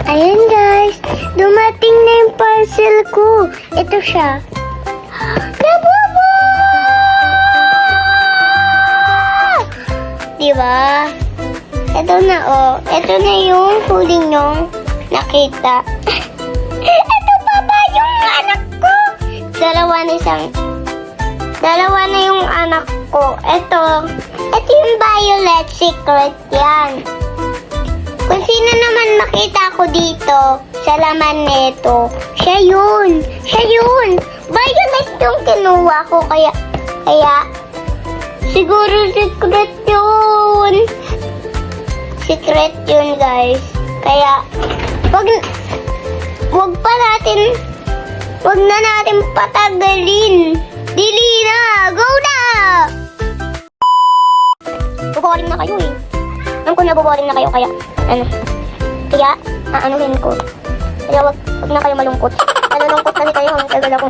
Ayan guys, dumating na yung parcel ko. Ito siya. Nabubo! Diba? Ito na oh. Ito na yung huli nyong nakita. Ito pa ba yung anak ko? Dalawa na yung anak ko. Ito yung Violet Secret yan. Kung sino naman makita ko dito sa laman nito, siya yun. Violet yung kinuha ko, kaya siguro secret yun guys. Kaya wag na natin patagalin. Dili na, go na! Boboring na kayo eh. Alam ko na boboring na kayo, kaya aanuhin ko. Kaya wag na kayo malungkot. Nalulungkot kasi kayo ang tagal ako.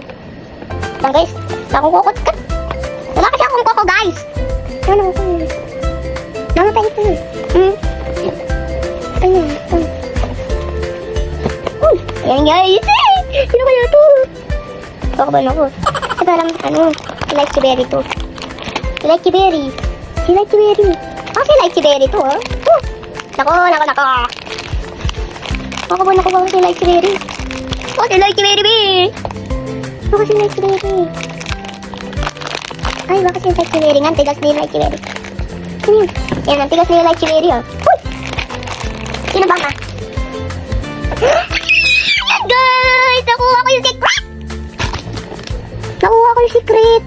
Lang guys, akong kukot ka. Wala kasi akong koko guys. Ano ako yun? Namatay ko yun. Ayun. Uy, ayan guys. Sino kaya ito? Baka ba na ako? Parang si Lychee Berry to. Si Lychee Berry. Si Lychee Berry to oh. Nako. Baka si Lychee Berry. Si Lychee Berry. Baka si Lychee Berry. Ay, baka si Lychee Berry. Ang tigas ni Lychee Berry. Yan, ang tigas ni Lychee Berry oh. Uy! Sino ba ka? Guys! Nakuha ko yung secret!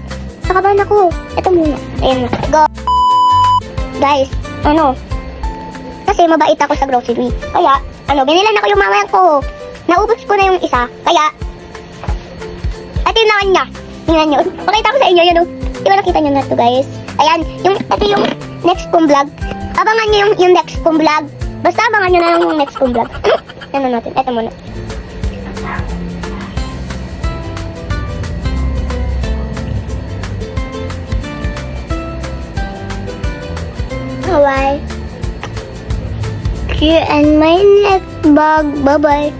Nakabahan ako. Ito muna. Ayan na. Go! Guys, kasi mabait ako sa grocery. Kaya, binilan ako yung mamaya ko. Naubos ko na yung isa. Kaya, ito yung naman niya. Tingnan nyo. Pakita ko sa inyo yun. Di ba nakita nyo na ito guys? Ayan, ito yung next kong vlog. Abangan nyo yung next kong vlog. Basta abangan nyo na lang yung next kong vlog. Ano natin? Ito muna. Bye. See you in my next vlog. Bye-bye.